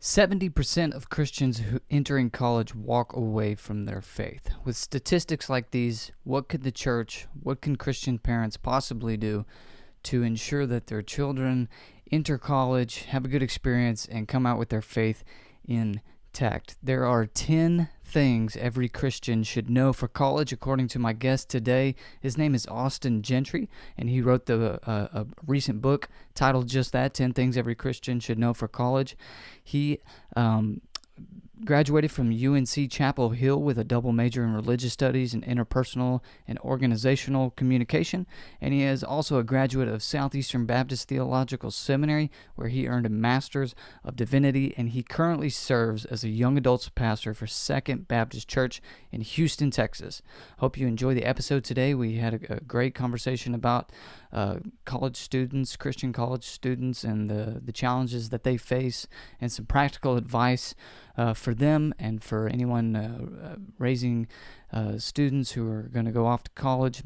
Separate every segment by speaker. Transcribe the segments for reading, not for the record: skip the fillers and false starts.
Speaker 1: 70% of Christians who entering college walk away from their faith. With statistics like these, what could the church, what can Christian parents possibly do to ensure that their children enter college, have a good experience, and come out with their faith intact? There are 10 things every Christian should know for college, according to my guest today. His name is Austin Gentry, and he wrote a recent book titled just that, 10 Things Every Christian Should Know for College. He graduated from UNC Chapel Hill with a double major in religious studies and interpersonal and organizational communication, and he is also a graduate of Southeastern Baptist Theological Seminary, where he earned a Master's of Divinity, and he currently serves as a young adults pastor for Second Baptist Church in Houston, Texas. Hope you enjoy the episode today. We had a great conversation about college students, Christian college students, and the challenges that they face, and some practical advice for them and for anyone raising students who are going to go off to college.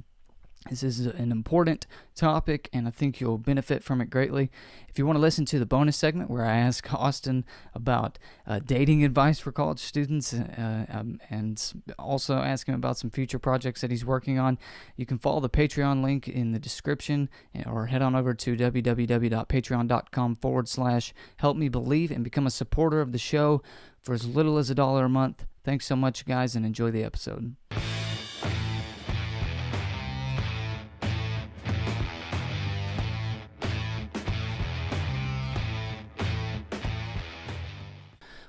Speaker 1: This is an important topic, and I think you'll benefit from it greatly. If you want to listen to the bonus segment where I ask Austin about dating advice for college students and also ask him about some future projects that he's working on, you can follow the Patreon link in the description or head on over to www.patreon.com/helpmebelieve and become a supporter of the show for as little as $1 a month. Thanks so much, guys, and enjoy the episode.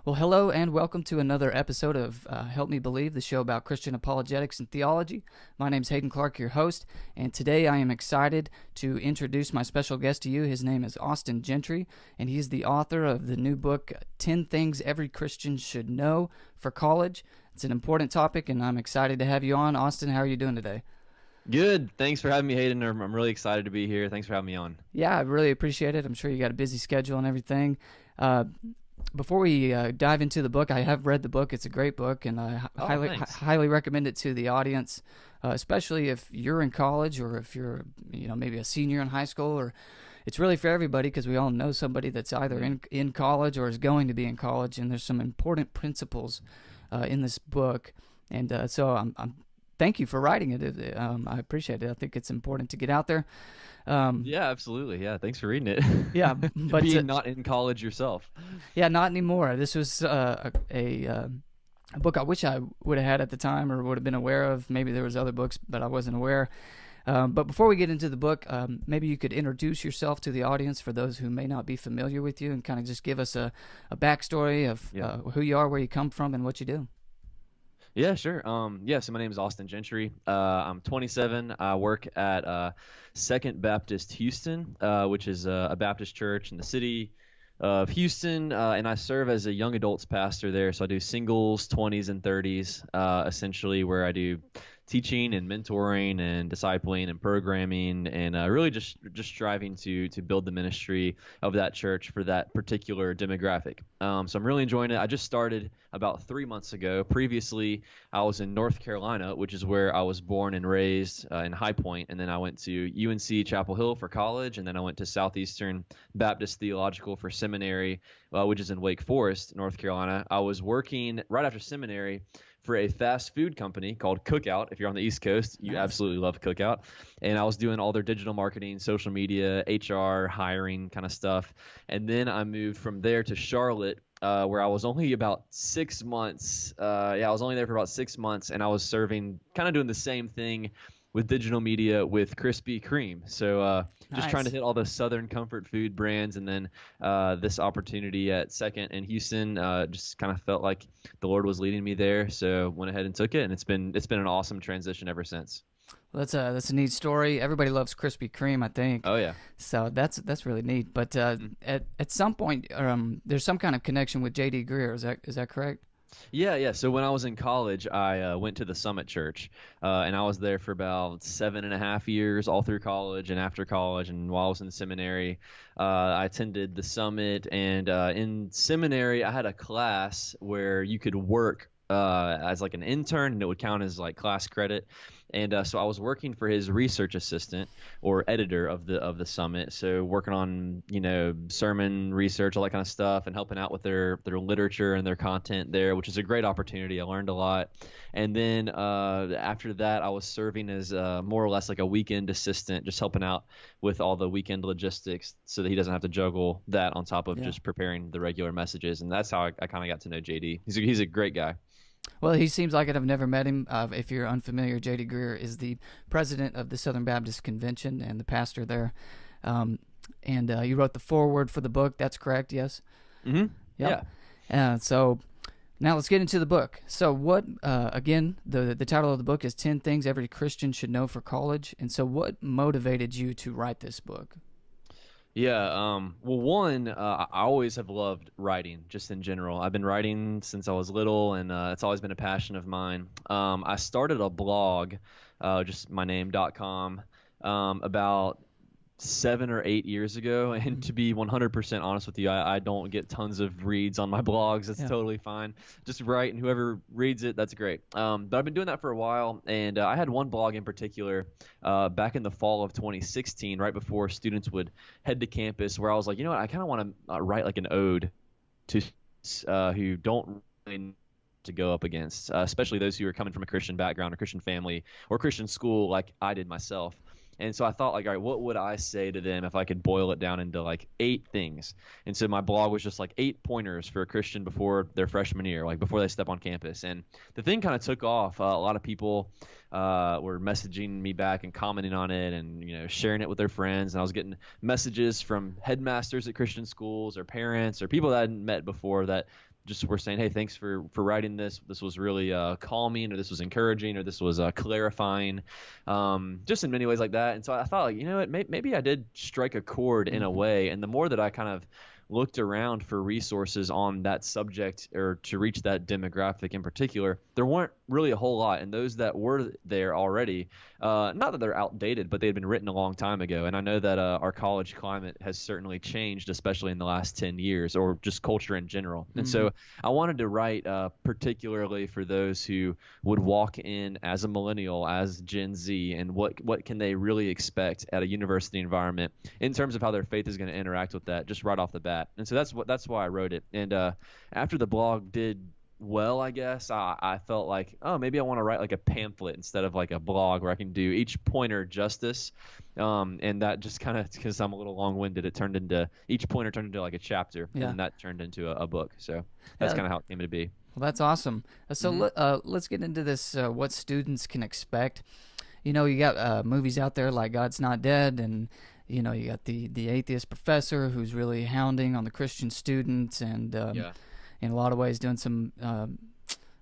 Speaker 1: Well, hello and welcome to another episode of Help Me Believe, the show about Christian apologetics and theology. My name is Hayden Clark, your host, and today I am excited to introduce my special guest to you. His name is Austin Gentry, and he's the author of the new book, 10 Things Every Christian Should Know for College. It's an important topic, and I'm excited to have you on. Austin, how are you doing today?
Speaker 2: Good. Thanks for having me, Hayden. I'm really excited to be here. Thanks for having me on.
Speaker 1: Yeah, I really appreciate it. I'm sure you got a busy schedule and everything. Before we dive into the book, I have read the book. It's a great book, and I highly recommend it to the audience, especially if you're in college or if you're, maybe a senior in high school. Or it's really for everybody because we all know somebody that's either in college or is going to be in college, and there's some important principles in this book. And so I'm thank you for writing it. I appreciate it. I think it's important to get out there.
Speaker 2: Yeah, absolutely. Yeah, thanks for reading it.
Speaker 1: Yeah, but
Speaker 2: being not in college yourself.
Speaker 1: Yeah, not anymore. This was a book I wish I would have had at the time or would have been aware of. Maybe there was other books, but I wasn't aware. But before we get into the book, maybe you could introduce yourself to the audience for those who may not be familiar with you, and kind of just give us a backstory of who you are, where you come from, and what you do.
Speaker 2: Yeah, sure. So my name is Austin Gentry. I'm 27. I work at Second Baptist Houston, which is a Baptist church in the city of Houston, and I serve as a young adults pastor there. So I do singles, 20s, and 30s, essentially, where I do teaching and mentoring and discipling and programming, and really just striving to build the ministry of that church for that particular demographic. So I'm really enjoying it. I just started about 3 months ago. Previously, I was in North Carolina, which is where I was born and raised in High Point, and then I went to UNC Chapel Hill for college, and then I went to Southeastern Baptist Theological for seminary, which is in Wake Forest, North Carolina. I was working right after seminary for a fast food company called Cookout. If you're on the East Coast, you absolutely love Cookout. And I was doing all their digital marketing, social media, HR, hiring kind of stuff. And then I moved from there to Charlotte, where I was only about 6 months. I was only there for about 6 months, and I was serving, kind of doing the same thing with digital media with Krispy Kreme. So just trying to hit all the Southern comfort food brands, and then this opportunity at Second in Houston just kind of felt like the Lord was leading me there. So went ahead and took it, and it's been an awesome transition ever since.
Speaker 1: Well, that's a neat story. Everybody loves Krispy Kreme, I think.
Speaker 2: Oh yeah.
Speaker 1: So that's really neat. But at some point, there's some kind of connection with J.D. Greear. Is that correct?
Speaker 2: Yeah. So when I was in college, I went to the Summit Church, and I was there for about 7.5 years, all through college and after college. And while I was in seminary, I attended the Summit. And in seminary, I had a class where you could work as like an intern, and it would count as like class credit. And so I was working for his research assistant or editor of the summit. So working on sermon research, all that kind of stuff, and helping out with their literature and their content there, which is a great opportunity. I learned a lot. And then after that, I was serving as more or less like a weekend assistant, just helping out with all the weekend logistics so that he doesn't have to juggle that on top of just preparing the regular messages. And that's how I kind of got to know JD. He's a great guy.
Speaker 1: Well, he seems like it. I've never met him. If you're unfamiliar, J.D. Greear is the president of the Southern Baptist Convention and the pastor there. And you wrote the foreword for the book. That's correct, yes?
Speaker 2: Mm-hmm.
Speaker 1: Yep. Yeah. So now let's get into the book. So what, again, the title of the book is 10 Things Every Christian Should Know for College. And so what motivated you to write this book?
Speaker 2: Yeah, well, one, I always have loved writing, just in general. I've been writing since I was little, and it's always been a passion of mine. I started a blog, just myname.com, about 7 or 8 years ago, and to be 100% honest with you, I don't get tons of reads on my blogs. That's totally fine. Just write, and whoever reads it, that's great. But I've been doing that for a while, and I had one blog in particular back in the fall of 2016, right before students would head to campus, where I was like, you know what, I kind of want to write like an ode to who don't really know to go up against, especially those who are coming from a Christian background or Christian family or Christian school like I did myself. And so I thought, like, all right, what would I say to them if I could boil it down into like 8 things? And so my blog was just like 8 pointers for a Christian before their freshman year, like before they step on campus. And the thing kind of took off. A lot of people were messaging me back and commenting on it, and sharing it with their friends. And I was getting messages from headmasters at Christian schools or parents or people that I hadn't met before that just were saying, hey, thanks for writing this. This was really calming, or this was encouraging, or this was clarifying, just in many ways like that. And so I thought, like, you know what, maybe I did strike a chord in a way. And the more that I kind of looked around for resources on that subject or to reach that demographic in particular, there weren't really a whole lot. And those that were there already, not that they're outdated, but they had been written a long time ago. And I know that our college climate has certainly changed, especially in the last 10 years, or just culture in general. And so I wanted to write particularly for those who would walk in as a millennial, as Gen Z, and what can they really expect at a university environment in terms of how their faith is going to interact with that just right off the bat. And so that's why I wrote it. And after the blog did well, I guess, I felt like, oh, maybe I want to write like a pamphlet instead of like a blog where I can do each pointer justice. And that just kind of, because I'm a little long-winded, each pointer turned into like a chapter, and that turned into a book. So that's kind of how it came to be.
Speaker 1: Well, that's awesome. So let's get into this, what students can expect. You got movies out there like God's Not Dead, and you got the atheist professor who's really hounding on the Christian students, and in a lot of ways doing some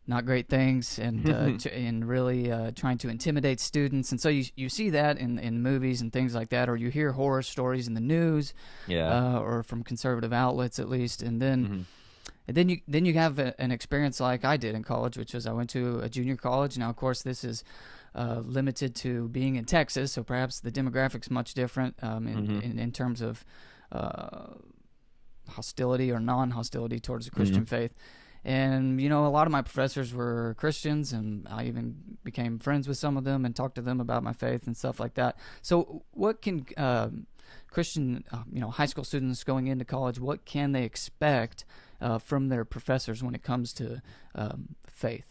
Speaker 1: not great things, and and really trying to intimidate students. And so you see that in movies and things like that, or you hear horror stories in the news, or from conservative outlets at least. And then and then you have an experience like I did in college, which was I went to a junior college. Now, of course, this is limited to being in Texas, so perhaps the demographics much different in terms of hostility or non-hostility towards the Christian faith. And a lot of my professors were Christians, and I even became friends with some of them and talked to them about my faith and stuff like that. So what can Christian high school students going into college, what can they expect from their professors when it comes to faith?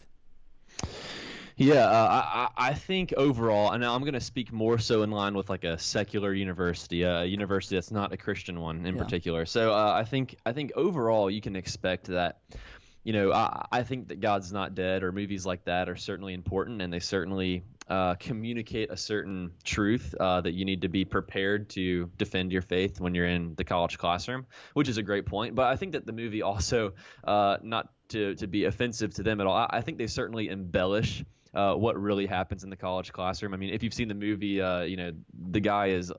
Speaker 2: Yeah, I think overall, and I'm going to speak more so in line with like a secular university, a university that's not a Christian one in particular. So I think overall you can expect that, I think that God's Not Dead or movies like that are certainly important, and they certainly communicate a certain truth that you need to be prepared to defend your faith when you're in the college classroom, which is a great point. But I think that the movie also, not to be offensive to them at all, I think they certainly embellish what really happens in the college classroom. I mean, if you've seen the movie, the guy is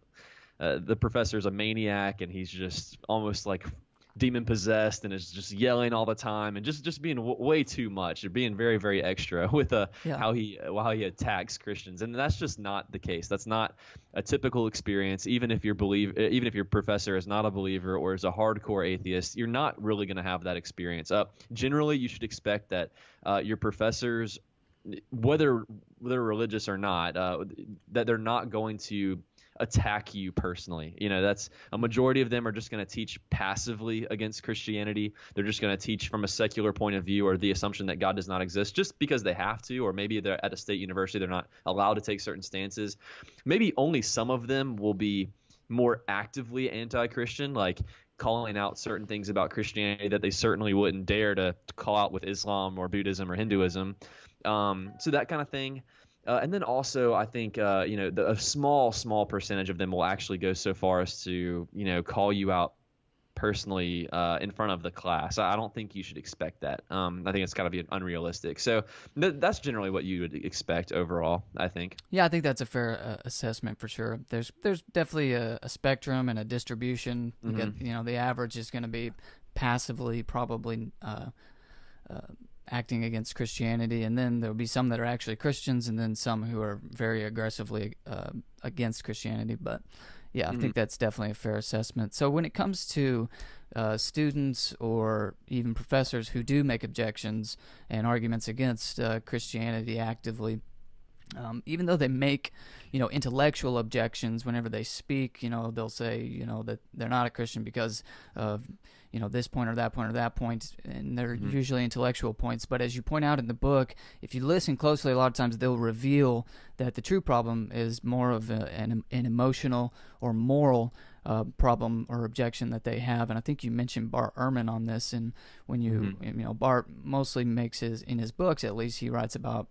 Speaker 2: the professor's a maniac, and he's just almost like demon possessed, and is just yelling all the time, and just being way too much, or being very, very extra with how he attacks Christians. And that's just not the case. That's not a typical experience. Even if your professor is not a believer or is a hardcore atheist, you're not really going to have that experience. Generally, you should expect that your professors whether they're religious or not, that they're not going to attack you personally. That's a majority of them are just going to teach passively against Christianity. They're just going to teach from a secular point of view, or the assumption that God does not exist, just because they have to, or maybe they're at a state university, they're not allowed to take certain stances. Maybe only some of them will be more actively anti-Christian, like calling out certain things about Christianity that they certainly wouldn't dare to call out with Islam or Buddhism or Hinduism. So that kind of thing. And then also, I think, a small percentage of them will actually go so far as to, call you out personally in front of the class. I don't think you should expect that. I think it's got to be unrealistic. So that's generally what you would expect overall, I think.
Speaker 1: Yeah, I think that's a fair assessment for sure. There's definitely a spectrum and a distribution. You get, the average is going to be passively probably acting against Christianity, and then there'll be some that are actually Christians, and then some who are very aggressively against Christianity. But yeah, I think that's definitely a fair assessment. So when it comes to students or even professors who do make objections and arguments against Christianity actively, even though they make, intellectual objections whenever they speak, they'll say, that they're not a Christian because of, this point or that point or that point, and they're usually intellectual points. But as you point out in the book, if you listen closely, a lot of times they'll reveal that the true problem is more of an emotional or moral problem or objection that they have. And I think you mentioned Bart Ehrman on this, and when Bart mostly makes in his books, at least, he writes about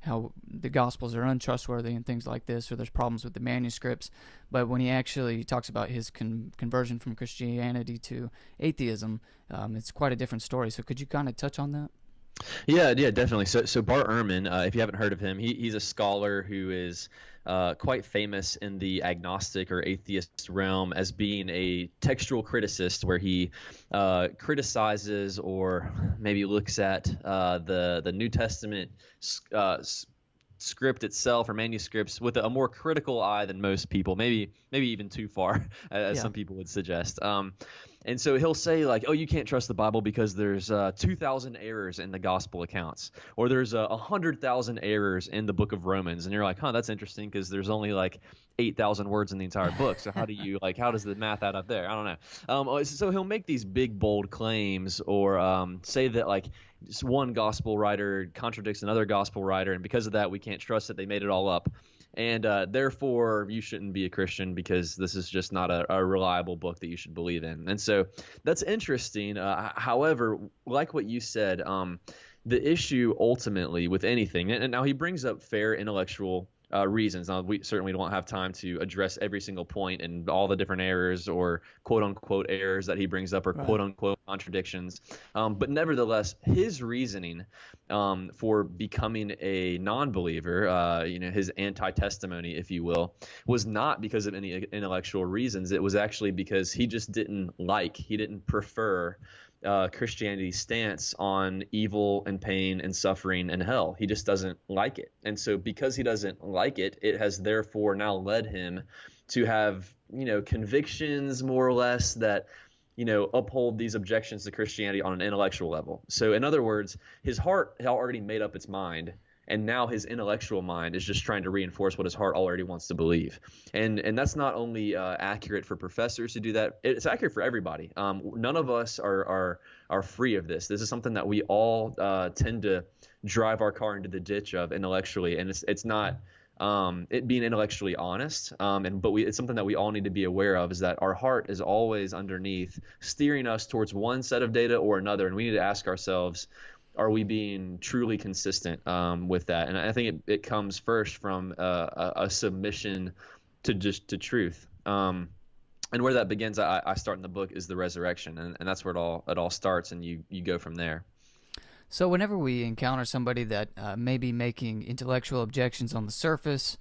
Speaker 1: how the Gospels are untrustworthy and things like this, or there's problems with the manuscripts. But when he actually talks about his conversion from Christianity to atheism, it's quite a different story. So could you kind of touch on that?
Speaker 2: Yeah, definitely. So Bart Ehrman, if you haven't heard of him, he's a scholar who is quite famous in the agnostic or atheist realm as being a textual criticist, where he criticizes or maybe looks at the New Testament script itself or manuscripts with a more critical eye than most people, maybe even too far, as some people would suggest. And so he'll say, like, oh, you can't trust the Bible because there's 2,000 errors in the gospel accounts, or there's 100,000 errors in the book of Romans. And you're like, that's interesting, because there's only like 8,000 words in the entire book. So how does the math add up there? I don't know. So he'll make these big, bold claims, or say that, like, one gospel writer contradicts another gospel writer, and because of that, we can't trust it. They made it all up. And therefore, you shouldn't be a Christian because this is just not a reliable book that you should believe in. And so that's interesting. However, like what you said, the issue ultimately with anything, and now he brings up fair intellectual reasons. Now, we certainly don't have time to address every single point and all the different errors or quote-unquote errors that he brings up, or quote-unquote contradictions. But nevertheless, his reasoning for becoming a non-believer, his anti-testimony, if you will, was not because of any intellectual reasons. It was actually because he just didn't prefer Christianity's stance on evil and pain and suffering and hell. He just doesn't like it. And so because he doesn't like it, it has therefore now led him to have, convictions more or less that, uphold these objections to Christianity on an intellectual level. So in other words, his heart had already made up its mind, and now his intellectual mind is just trying to reinforce what his heart already wants to believe. And that's not only accurate for professors who do that, it's accurate for everybody. None of us are free of this. This is something that we all tend to drive our car into the ditch of intellectually, and it's not it being intellectually honest. It's something that we all need to be aware of, is that our heart is always underneath, steering us towards one set of data or another, and we need to ask ourselves, are we being truly consistent with that? And I think it comes first from a submission to truth. And where that begins, I start in the book, is the resurrection, and that's where it all starts, and you go from there.
Speaker 1: So whenever we encounter somebody that may be making intellectual objections on the surface,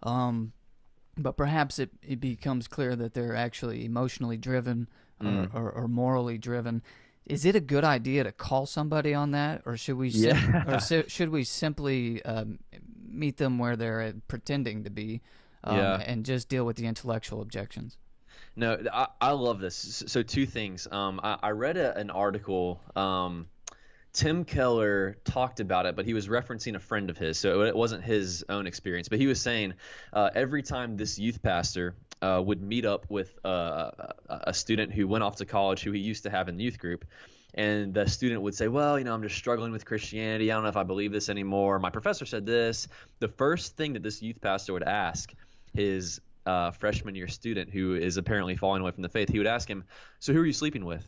Speaker 1: but perhaps it becomes clear that they're actually emotionally driven or morally driven, is it a good idea to call somebody on that, or should we should we simply meet them where they're pretending to be, and just deal with the intellectual objections?
Speaker 2: No, I love this. So two things. I read an article Tim Keller talked about it, but he was referencing a friend of his, so it wasn't his own experience. But he was saying every time this youth pastor would meet up with a student who went off to college who he used to have in the youth group, and the student would say, well, I'm just struggling with Christianity. I don't know if I believe this anymore. My professor said this. The first thing that this youth pastor would ask his freshman year student, who is apparently falling away from the faith, he would ask him, so who are you sleeping with?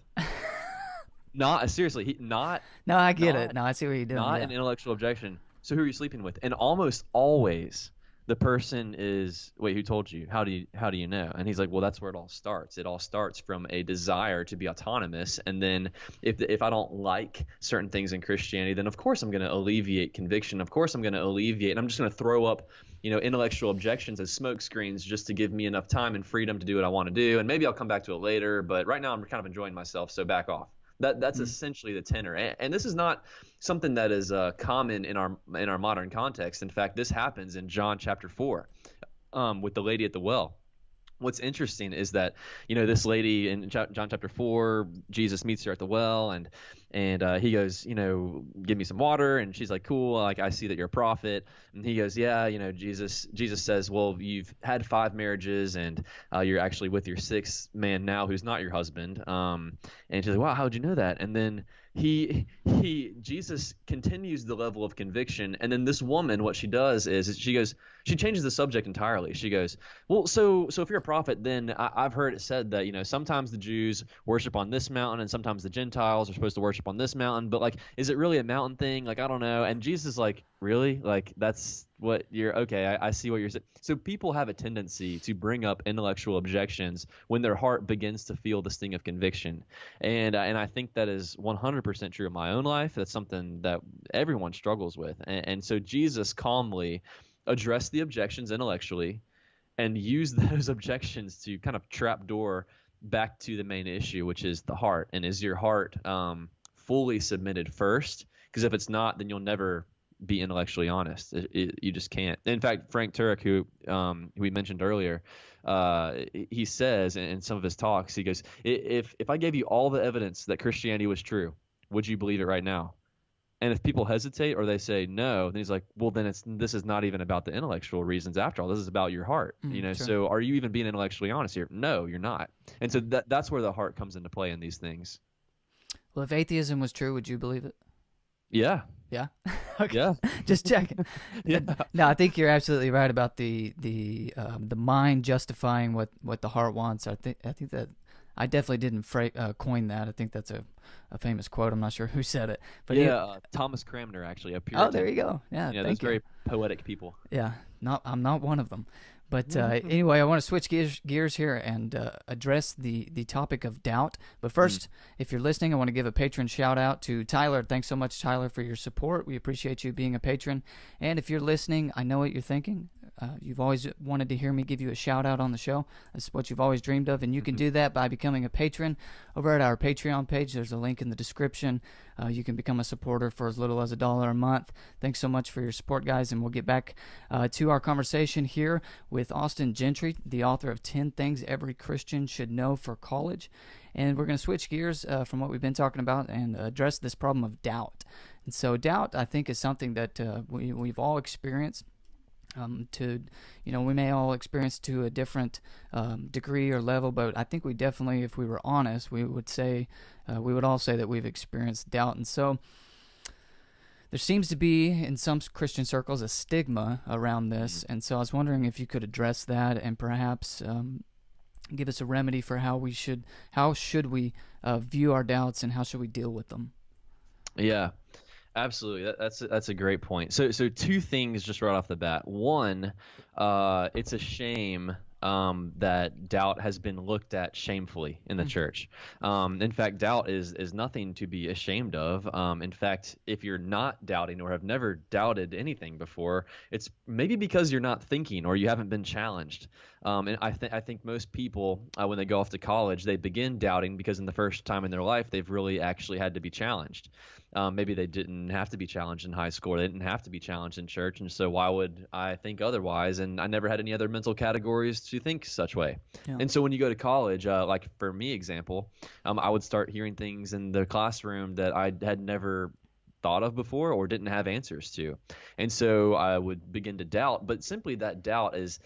Speaker 2: Not seriously, not.
Speaker 1: No, I get it. No, I see what you're doing.
Speaker 2: Not an intellectual objection. So who are you sleeping with? And almost always the person is, wait, who told you? How do you know? And he's like, well, that's where it all starts. It all starts from a desire to be autonomous. And then if I don't like certain things in Christianity, then of course I'm going to alleviate conviction. Of course I'm going to alleviate, and I'm just going to throw up intellectual objections as smoke screens just to give me enough time and freedom to do what I want to do. And maybe I'll come back to it later, but right now I'm kind of enjoying myself, so back off. That's essentially the tenor, and this is not something that is common in our modern context. In fact, this happens in John chapter 4 with the lady at the well. What's interesting is that this lady in John chapter 4, Jesus meets her at the well, and he goes, give me some water, and she's like, cool, like I see that you're a prophet. And he goes, yeah, Jesus says, well, you've had 5 marriages, and you're actually with your 6th man now who's not your husband. And she's like, wow, how'd you know that? And then Jesus continues the level of conviction, and then this woman, what she does is she changes the subject entirely. She goes, well, so if you're a prophet, then I've heard it said that sometimes the Jews worship on this mountain, and sometimes the Gentiles are supposed to worship on this mountain. But like, is it really a mountain thing? Like, I don't know. And Jesus is like, really? Like, that's what you're okay. I see what you're saying. So people have a tendency to bring up intellectual objections when their heart begins to feel the sting of conviction, and I think that is 100% true in my own life. That's something that everyone struggles with, and so Jesus calmly addressed the objections intellectually and used those objections to kind of trapdoor back to the main issue, which is the heart. And is your heart fully submitted first? Because if it's not, then you'll never be intellectually honest. You just can't. In fact, Frank Turek, who we mentioned earlier, he says in some of his talks, he goes, if I gave you all the evidence that Christianity was true, would you believe it right now? And if people hesitate or they say no, then he's like, well, then this is not even about the intellectual reasons after all. This is about your heart.
Speaker 1: Sure.
Speaker 2: So are you even being intellectually honest here? No, you're not. And so that's where the heart comes into play in these things.
Speaker 1: Well, if atheism was true, would you believe it?
Speaker 2: Yeah.
Speaker 1: Yeah. Okay.
Speaker 2: Yeah.
Speaker 1: Just checking.
Speaker 2: Yeah.
Speaker 1: No, I think you're absolutely right about the mind justifying what the heart wants. I think that I definitely didn't coin that. I think that's a famous quote. I'm not sure who said it, but
Speaker 2: Thomas Cranmer, actually, a Puritan.
Speaker 1: Oh, there you go. Yeah,
Speaker 2: those very poetic people.
Speaker 1: Yeah, I'm not one of them. But anyway, I want to switch gears here and address the topic of doubt. But first, if you're listening, I want to give a patron shout out to Tyler. Thanks so much, Tyler, for your support. We appreciate you being a patron. And if you're listening, I know what you're thinking. You've always wanted to hear me give you a shout out on the show. That's what you've always dreamed of, and you can do that by becoming a patron over at our Patreon page. There's a link in the description. You can become a supporter for as little as $1 a month. Thanks so much for your support, guys, and we'll get back to our conversation here with Austin Gentry, the author of 10 Things Every Christian Should Know for College. And we're going to switch gears from what we've been talking about and address this problem of doubt. And so doubt, I think, is something that we've all experienced. We may all experience to a different degree or level, but I think we definitely, if we were honest, we would all say that we've experienced doubt. And so there seems to be, in some Christian circles, a stigma around this. And so I was wondering if you could address that and perhaps give us a remedy for how should we view our doubts and how should we deal with them.
Speaker 2: Yeah. Absolutely. That's a great point. So 2 things just right off the bat. One, it's a shame that doubt has been looked at shamefully in the church. In fact, doubt is nothing to be ashamed of. In fact, if you're not doubting or have never doubted anything before, it's maybe because you're not thinking or you haven't been challenged. And I think most people, when they go off to college, they begin doubting because in the first time in their life, they've really actually had to be challenged. Maybe they didn't have to be challenged in high school. Or they didn't have to be challenged in church. And so why would I think otherwise? And I never had any other mental categories to think such way. Yeah. And so when you go to college, like for me, example, I would start hearing things in the classroom that I had never thought of before or didn't have answers to. And so I would begin to doubt, but simply that doubt is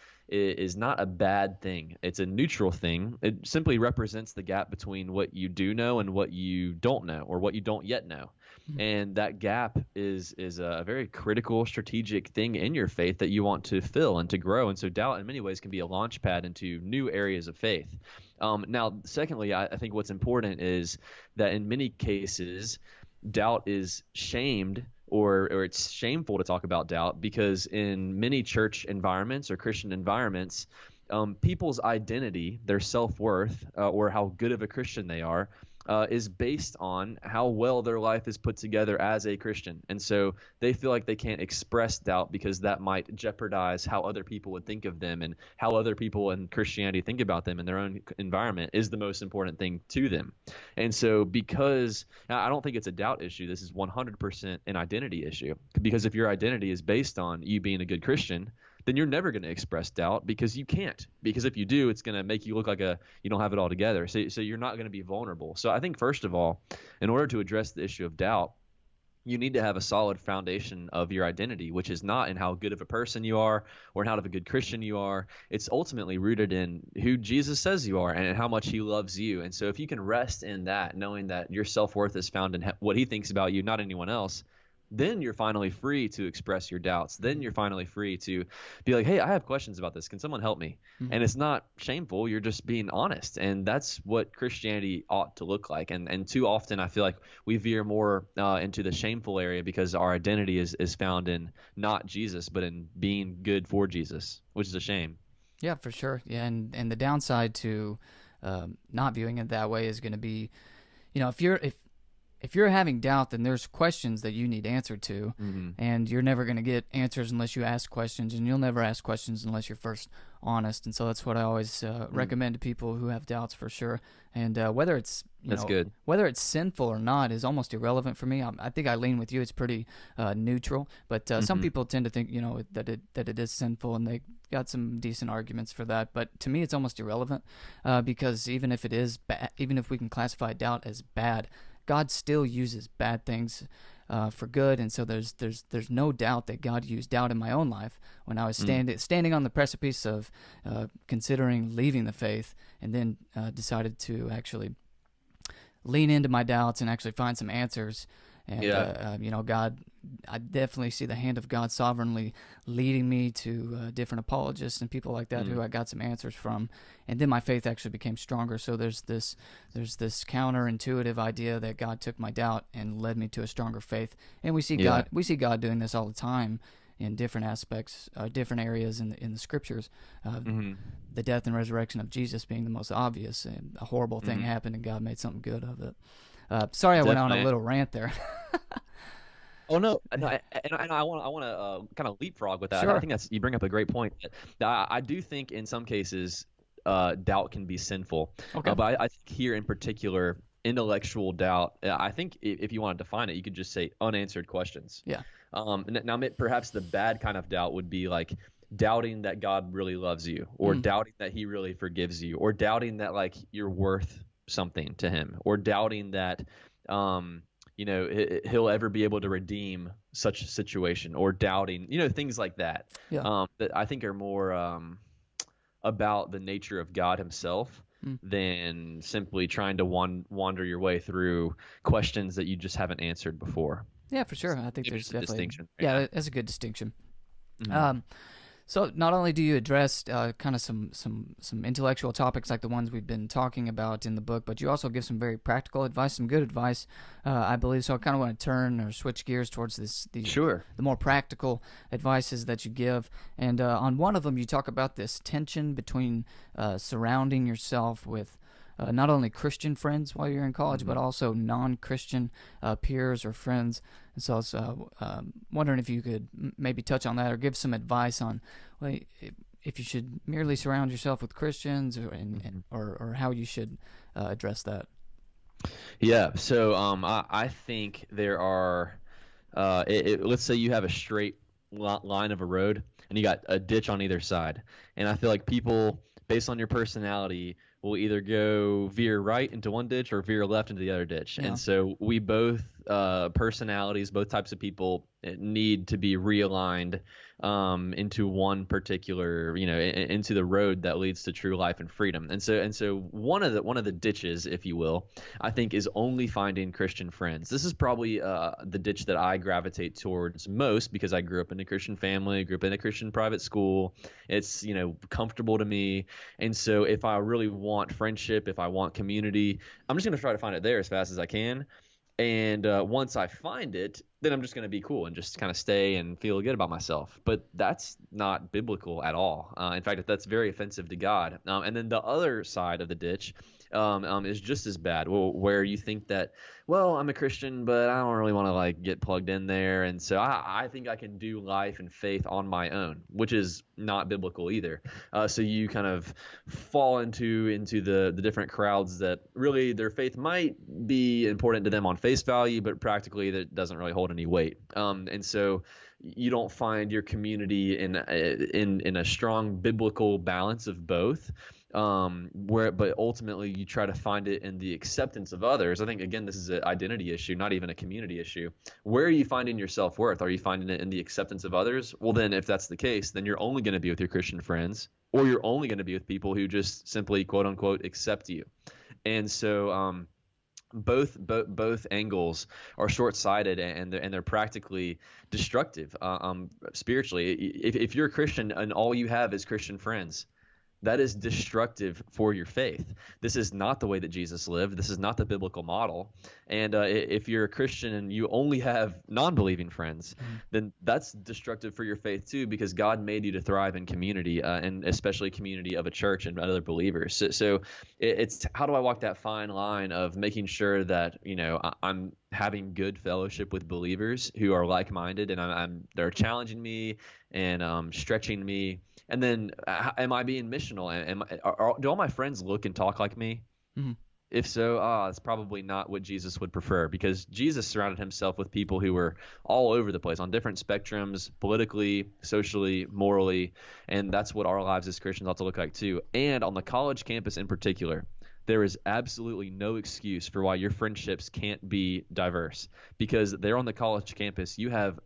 Speaker 2: not a bad thing. It's a neutral thing. It simply represents the gap between what you do know and what you don't know, or what you don't yet know. And that gap is a very critical, strategic thing in your faith that you want to fill and to grow. And so doubt in many ways can be a launch pad into new areas of faith. Now, secondly, I think what's important is that in many cases, doubt is shamed, or it's shameful to talk about doubt, because in many church environments or Christian environments, people's identity, their self-worth, or how good of a Christian they are, is based on how well their life is put together as a Christian. And so they feel like they can't express doubt because that might jeopardize how other people would think of them, and how other people in Christianity think about them in their own environment is the most important thing to them. And so because I don't think it's a doubt issue, this is 100% an identity issue. Because if your identity is based on you being a good Christian, then you're never going to express doubt, because you can't. Because if you do, it's going to make you look like you don't have it all together. So you're not going to be vulnerable. So I think, first of all, in order to address the issue of doubt, you need to have a solid foundation of your identity, which is not in how good of a person you are or how of a good Christian you are. It's ultimately rooted in who Jesus says you are and how much he loves you. And so if you can rest in that, knowing that your self-worth is found in what he thinks about you, not anyone else, then you're finally free to express your doubts. Then you're finally free to be like, hey, I have questions about this. Can someone help me? Mm-hmm. And it's not shameful. You're just being honest. And that's what Christianity ought to look like. And too often I feel like we veer more into the shameful area because our identity is found in not Jesus, but in being good for Jesus, which is a shame.
Speaker 1: Yeah, for sure. Yeah, and the downside to not viewing it that way is going to be, if you're having doubt, then there's questions that you need answered to, and you're never going to get answers unless you ask questions, and you'll never ask questions unless you're first honest. And so that's what I always recommend to people who have doubts, for sure. And whether it's
Speaker 2: good.
Speaker 1: Whether it's sinful or not is almost irrelevant for me. I think I lean with you. It's pretty neutral, but some people tend to think that it is sinful, and they got some decent arguments for that. But to me, it's almost irrelevant because even if it is bad, even if we can classify doubt as bad, God still uses bad things for good, and so there's no doubt that God used doubt in my own life when I was standing on the precipice of considering leaving the faith, and then decided to actually lean into my doubts and actually find some answers. And God, I definitely see the hand of God sovereignly leading me to different apologists and people like that who I got some answers from, and then my faith actually became stronger. So there's this counterintuitive idea that God took my doubt and led me to a stronger faith, and we see God doing this all the time in different aspects, different areas in the scriptures. The death and resurrection of Jesus being the most obvious, and a horrible thing happened, and God made something good of it. Sorry, I went on a little rant there.
Speaker 2: Oh no, and I want to kind of leapfrog with that.
Speaker 1: Sure.
Speaker 2: I think you bring up a great point. I do think in some cases doubt can be sinful.
Speaker 1: Okay.
Speaker 2: But I think here in particular, intellectual doubt. I think if you want to define it, you could just say unanswered questions.
Speaker 1: Yeah.
Speaker 2: Now perhaps the bad kind of doubt would be like doubting that God really loves you, or doubting that He really forgives you, or doubting that like you're worth something to Him, or doubting that He'll ever be able to redeem such a situation, or doubting things like that. That I think are more about the nature of God Himself than simply trying to wander your way through questions that you just haven't answered before.
Speaker 1: Yeah, for sure. I think there's definitely a distinction.
Speaker 2: Right?
Speaker 1: Yeah, that's a good distinction. So not only do you address kind of some intellectual topics like the ones we've been talking about in the book, but you also give some very practical advice, some good advice, I believe. So I kind of want to turn or switch gears towards the more practical advices that you give. And on one of them, you talk about this tension between surrounding yourself with not only Christian friends while you're in college, but also non-Christian peers or friends. And so I was wondering if you could maybe touch on that or give some advice on if you should merely surround yourself with Christians or how you should address that.
Speaker 2: Yeah, so I think there are, let's say you have a straight line of a road and you got a ditch on either side. And I feel like people, based on your personality, will either go veer right into one ditch or veer left into the other ditch. Yeah. And so we both personalities, both types of people need to be realigned into one particular, into the road that leads to true life and freedom. And so one of the ditches, if you will, I think is only finding Christian friends. This is probably the ditch that I gravitate towards most because I grew up in a Christian family, grew up in a Christian private school. It's, comfortable to me. And so if I really want friendship, if I want community, I'm just going to try to find it there as fast as I can. And once I find it, then I'm just going to be cool and just kind of stay and feel good about myself. But that's not biblical at all. In fact, that's very offensive to God. And then the other side of the ditch is just as bad, where you think that, well, I'm a Christian, but I don't really want to like get plugged in there. And so I think I can do life and faith on my own, which is not biblical either. So you kind of fall into the different crowds that really their faith might be important to them on face value, but practically that doesn't really hold any weight. And so you don't find your community in a strong biblical balance of both. But ultimately you try to find it in the acceptance of others. I think, again, this is an identity issue, not even a community issue. Where are you finding your self-worth? Are you finding it in the acceptance of others? Well, then if that's the case, then you're only going to be with your Christian friends, or you're only going to be with people who just simply, quote unquote, accept you. And so, both angles are short-sighted, and they're practically destructive spiritually. If you're a Christian and all you have is Christian friends, that is destructive for your faith. This is not the way that Jesus lived. This is not the biblical model. And if you're a Christian and you only have non-believing friends, then that's destructive for your faith too, because God made you to thrive in community, and especially community of a church and other believers. So it's how do I walk that fine line of making sure that I'm having good fellowship with believers who are like-minded, and they're challenging me and stretching me. And then, am I being missional? Do all my friends look and talk like me?
Speaker 1: Mm-hmm.
Speaker 2: If so, it's probably not what Jesus would prefer, because Jesus surrounded himself with people who were all over the place on different spectrums, politically, socially, morally, and that's what our lives as Christians ought to look like too. And on the college campus in particular, there is absolutely no excuse for why your friendships can't be diverse, because there on the college campus, you have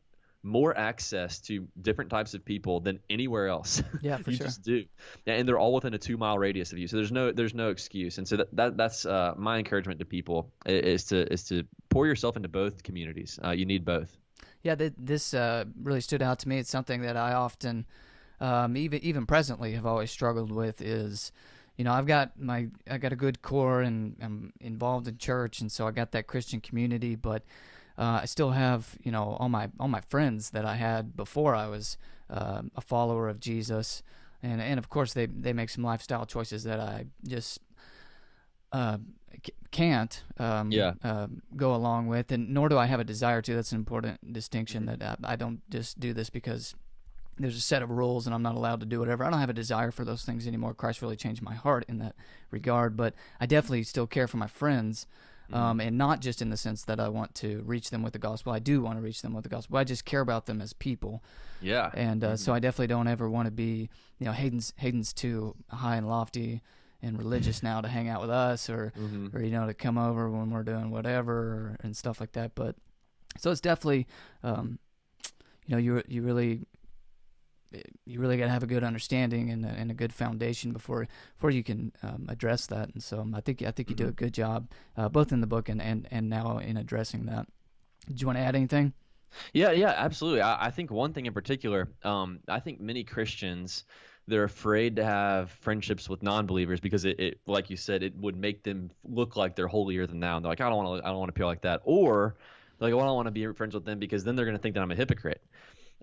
Speaker 2: more access to different types of people than anywhere else.
Speaker 1: Yeah, for
Speaker 2: you
Speaker 1: sure.
Speaker 2: just do, and they're all within a 2-mile radius of you. So there's no excuse. And so that's my encouragement to people is to pour yourself into both communities. You need both.
Speaker 1: Yeah, this really stood out to me. It's something that I often, even presently, have always struggled with. Is I got a good core and I'm involved in church, and so I got that Christian community, but I still have, all my friends that I had before I was a follower of Jesus, and of course they make some lifestyle choices that I just can't go along with, and nor do I have a desire to. That's an important distinction, that I don't just do this because there's a set of rules and I'm not allowed to do whatever. I don't have a desire for those things anymore. Christ really changed my heart in that regard, but I definitely still care for my friends. And not just in the sense that I want to reach them with the gospel. I do want to reach them with the gospel. I just care about them as people.
Speaker 2: Yeah.
Speaker 1: And so I definitely don't ever want to be, Hayden's too high and lofty and religious now to hang out with us, or to come over when we're doing whatever and stuff like that. But so it's definitely, you really got to have a good understanding and a good foundation before you can address that. And so I think you do a good job, both in the book and now in addressing that. Did you want to add anything?
Speaker 2: Yeah, absolutely. I think one thing in particular, I think many Christians, they're afraid to have friendships with non-believers because it, like you said, it would make them look like they're holier than thou. And they're like, I don't want to appear like that. Or like, well, I don't want to be friends with them because then they're going to think that I'm a hypocrite.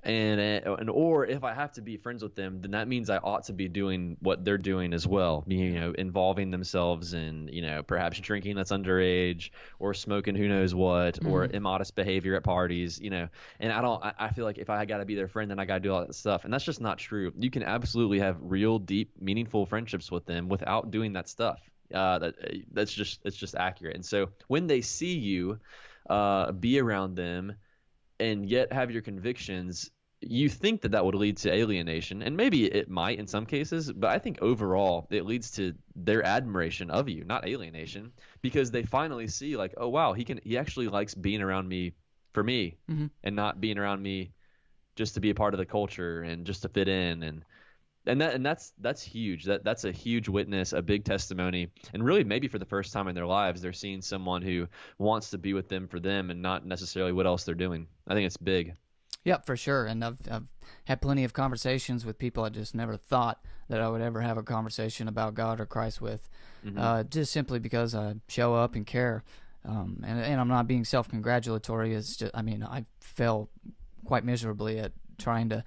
Speaker 2: Or if I have to be friends with them, then that means I ought to be doing what they're doing as well, involving themselves in, perhaps drinking that's underage, or smoking who knows what, or immodest behavior at parties, and I feel like if I got to be their friend, then I got to do all that stuff. And that's just not true. You can absolutely have real, deep, meaningful friendships with them without doing that stuff. It's just accurate. And so when they see you be around them and yet have your convictions, you think that would lead to alienation, and maybe it might in some cases, but I think overall it leads to their admiration of you, not alienation, because they finally see like, oh wow, he actually likes being around me for me,
Speaker 1: Mm-hmm.
Speaker 2: and not being around me just to be a part of the culture and just to fit in, and that's huge. That's a huge witness, a big testimony, and really maybe for the first time in their lives they're seeing someone who wants to be with them for them and not necessarily what else they're doing. I think it's big.
Speaker 1: Yep, for sure. And I've had plenty of conversations with people I just never thought that I would ever have a conversation about God or Christ with,
Speaker 2: Hmm.
Speaker 1: just simply because I show up and care. And I'm not being self-congratulatory. It's just, I mean, I fell quite miserably at trying to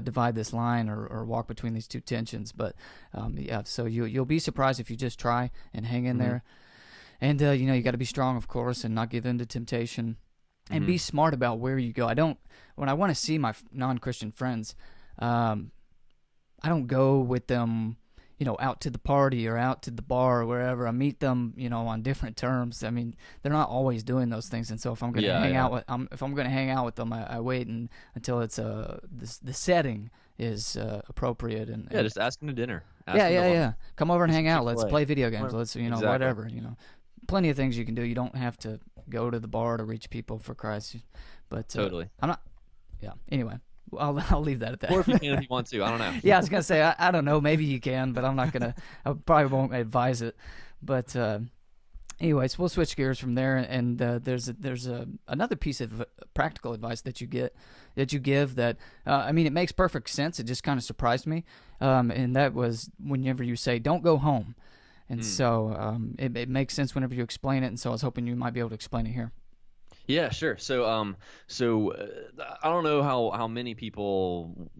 Speaker 1: divide this line or walk between these two tensions. But yeah, so you'll be surprised if you just try and hang in
Speaker 2: Hmm.
Speaker 1: there. And you got to be strong, of course, and not give in to temptation, and
Speaker 2: Hmm.
Speaker 1: be smart about where you go. When I want to see my non-Christian friends, um, I don't go with them, out to the party or out to the bar or wherever. I meet them, on different terms. I mean, they're not always doing those things, and so if I'm going to
Speaker 2: Yeah,
Speaker 1: hang
Speaker 2: yeah.
Speaker 1: out with, if I'm going to hang out with them, I wait until it's the setting is appropriate
Speaker 2: Yeah,
Speaker 1: and
Speaker 2: just ask them to dinner. Ask
Speaker 1: yeah,
Speaker 2: them to
Speaker 1: yeah,
Speaker 2: lunch.
Speaker 1: yeah. Come over and
Speaker 2: Just
Speaker 1: hang out. Let's
Speaker 2: Chick-fil-A.
Speaker 1: play video games.
Speaker 2: Whatever.
Speaker 1: Let's
Speaker 2: Exactly.
Speaker 1: whatever. Plenty of things you can do. You don't have to go to the bar to reach people for Christ. But
Speaker 2: Totally.
Speaker 1: I'm not. Yeah. Anyway, I'll leave that at
Speaker 2: Or if you
Speaker 1: that.
Speaker 2: can, if you want to. I don't know.
Speaker 1: Yeah, I was gonna say I don't know. Maybe you can, but I'm not gonna. I probably won't advise it. But anyways, we'll switch gears from there. And there's another piece of practical advice that you give that I mean, it makes perfect sense. It just kind of surprised me, and that was whenever you say don't go home. And
Speaker 2: Mm.
Speaker 1: so it makes sense whenever you explain it. And so I was hoping you might be able to explain it here.
Speaker 2: Yeah, sure. So I don't know how many people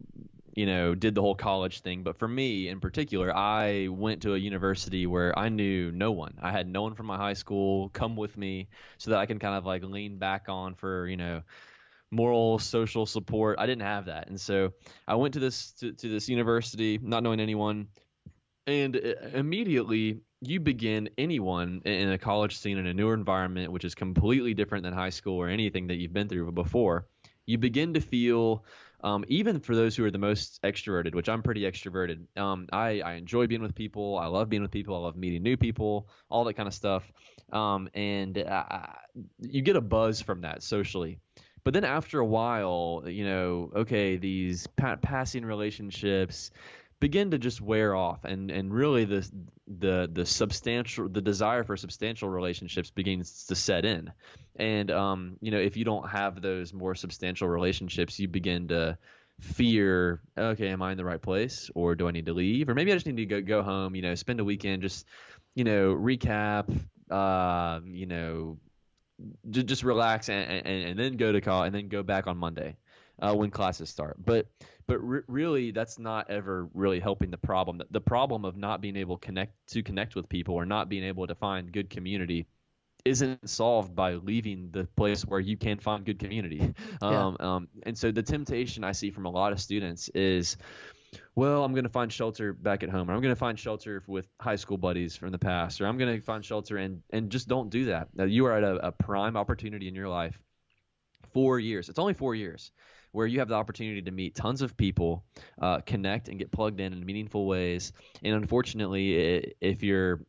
Speaker 2: did the whole college thing, but for me in particular, I went to a university where I knew no one. I had no one from my high school come with me so that I can kind of like lean back on for moral social support. I didn't have that, and so I went to this university not knowing anyone. And immediately, you begin anyone in a college scene in a newer environment, which is completely different than high school or anything that you've been through before. You begin to feel, even for those who are the most extroverted, which I'm pretty extroverted. I enjoy being with people. I love being with people. I love meeting new people, all that kind of stuff. And you get a buzz from that socially. But then after a while, okay, these passing relationships begin to just wear off, and really the desire for substantial relationships begins to set in. And if you don't have those more substantial relationships, you begin to fear, okay, am I in the right place, or do I need to leave, or maybe I just need to go home, spend a weekend, just recap, just relax, and then go to college, and then go back on Monday when classes start. But really, that's not ever really helping the problem. The problem of not being able to connect with people, or not being able to find good community, isn't solved by leaving the place where you can find good community.
Speaker 1: Yeah.
Speaker 2: And so the temptation I see from a lot of students is, well, I'm going to find shelter back at home, or I'm going to find shelter with high school buddies from the past, or I'm going to find shelter, and just don't do that. Now, you are at a prime opportunity in your life. 4 years. It's only 4 years where you have the opportunity to meet tons of people, connect and get plugged in meaningful ways. And unfortunately, if you're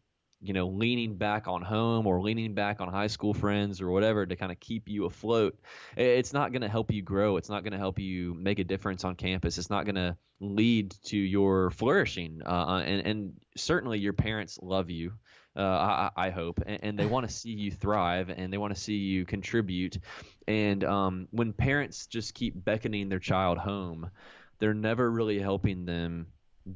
Speaker 2: leaning back on home, or leaning back on high school friends or whatever to kind of keep you afloat, it's not going to help you grow. It's not going to help you make a difference on campus. It's not going to lead to your flourishing. And certainly your parents love you. I hope, and they want to see you thrive, and they want to see you contribute. And when parents just keep beckoning their child home, they're never really helping them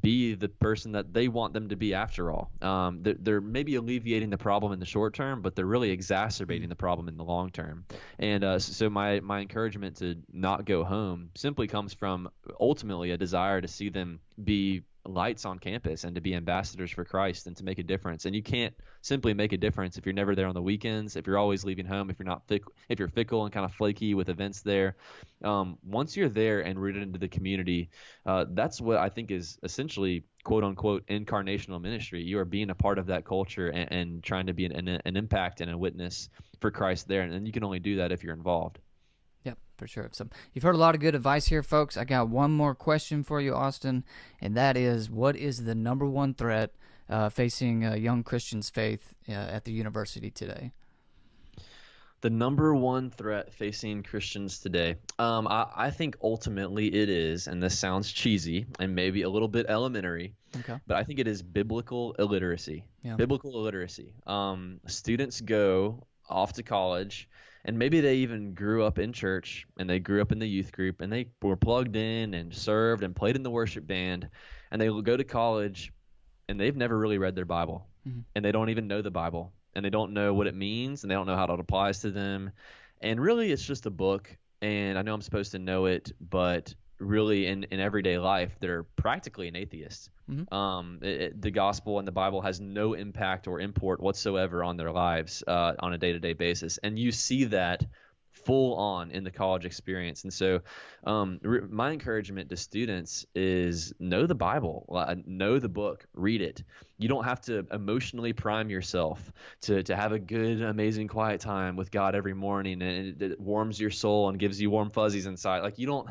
Speaker 2: be the person that they want them to be after all. They're maybe alleviating the problem in the short term, but they're really exacerbating the problem in the long term. And so my encouragement to not go home simply comes from ultimately a desire to see them be lights on campus, and to be ambassadors for Christ, and to make a difference. And you can't simply make a difference if you're never there on the weekends, if you're always leaving home, if you're fickle and kind of flaky with events there. Once you're there and rooted into the community, that's what I think is essentially quote unquote incarnational ministry. You are being a part of that culture, and trying to be an impact and a witness for Christ there. And you can only do that if you're involved.
Speaker 1: Yep, for sure. So you've heard a lot of good advice here, folks. I got one more question for you, Austin, and that is, what is the number one threat facing young Christians' faith at the university today?
Speaker 2: The number one threat facing Christians today, I think ultimately it is, and this sounds cheesy and maybe a little bit elementary,
Speaker 1: Okay.
Speaker 2: but I think it is biblical illiteracy.
Speaker 1: Yeah.
Speaker 2: Biblical illiteracy. Students go off to college, and maybe they even grew up in church, and they grew up in the youth group, and they were plugged in and served and played in the worship band, and they will go to college, and they've never really read their Bible, and they don't even know the Bible, and they don't know what it means, and they don't know how it applies to them. And really, it's just a book, and I know I'm supposed to know it, but really in everyday life, they're practically an atheist. The gospel and the Bible has no impact or import whatsoever on their lives on a day-to-day basis. And you see that full on in the college experience. And so my encouragement to students is know the Bible, know the book, read it. You don't have to emotionally prime yourself to have a good, amazing, quiet time with God every morning, and it warms your soul and gives you warm fuzzies inside. Like you don't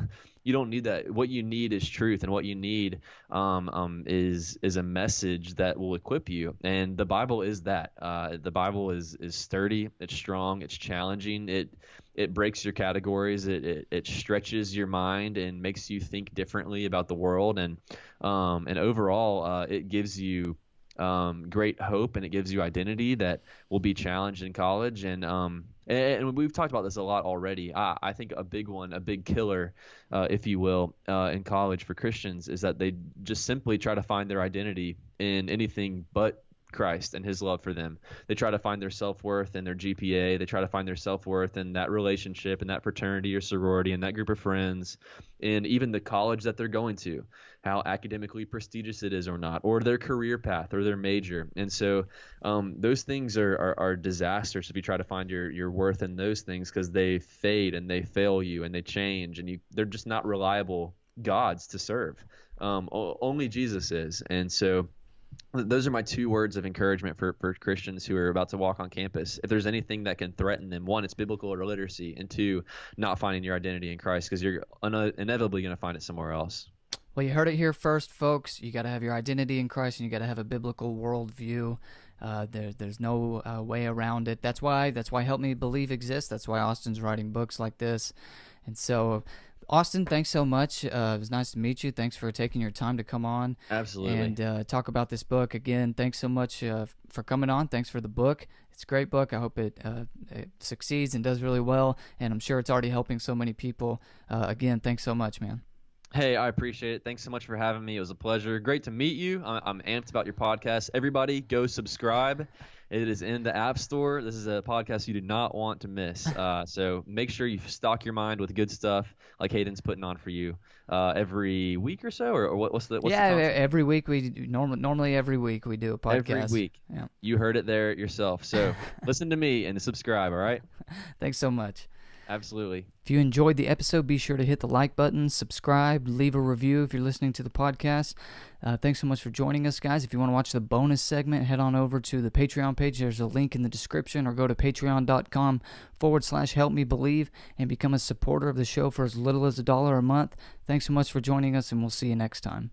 Speaker 2: need that. What you need is truth, and what you need is a message that will equip you. And the Bible is that. The Bible is sturdy, it's strong, it's challenging, it breaks your categories, it stretches your mind and makes you think differently about the world, and overall it gives you great hope, and it gives you identity that will be challenged in college. And we've talked about this a lot already. I think a big killer, if you will, in college for Christians is that they just simply try to find their identity in anything but Christ and his love for them. They try to find their self-worth in their GPA. They try to find their self-worth in that relationship and that fraternity or sorority and that group of friends, and even the college that they're going to, how academically prestigious it is or not, or their career path or their major. And so those things are disasters if you try to find your worth in those things, because they fade and they fail you and they change, and they're just not reliable gods to serve. Only Jesus is. And so those are my 2 words of encouragement for Christians who are about to walk on campus. If there's anything that can threaten them, 1, it's biblical illiteracy, and 2, not finding your identity in Christ, because you're inevitably going to find it somewhere else.
Speaker 1: Well, you heard it here first, folks. You got to have your identity in Christ, and you got to have a biblical worldview. There's no way around it. That's why Help Me Believe exists. That's why Austin's writing books like this. And so, Austin, thanks so much. It was nice to meet you. Thanks for taking your time to come on.
Speaker 2: Absolutely.
Speaker 1: And talk about this book. Again, thanks so much for coming on. Thanks for the book. It's a great book. I hope it succeeds and does really well, and I'm sure it's already helping so many people. Again, thanks so much, man.
Speaker 2: Hey, I appreciate it. Thanks so much for having me. It was a pleasure. Great to meet you. I'm amped about your podcast. Everybody, go subscribe. It is in the App Store. This is a podcast you do not want to miss. So make sure you stock your mind with good stuff like Hayden's putting on for you every week or so, or what's the concept?
Speaker 1: Every week we normally every week we do a podcast.
Speaker 2: Every week.
Speaker 1: Yeah.
Speaker 2: You heard it there yourself. So listen to me and subscribe, all right?
Speaker 1: Thanks so much.
Speaker 2: Absolutely.
Speaker 1: If you enjoyed the episode, be sure to hit the like button, subscribe, leave a review if you're listening to the podcast. Thanks so much for joining us, guys. If you want to watch the bonus segment, head on over to the Patreon page. There's a link in the description, or go to patreon.com/helpmebelieve and become a supporter of the show for as little as $1 a month. Thanks so much for joining us, and we'll see you next time.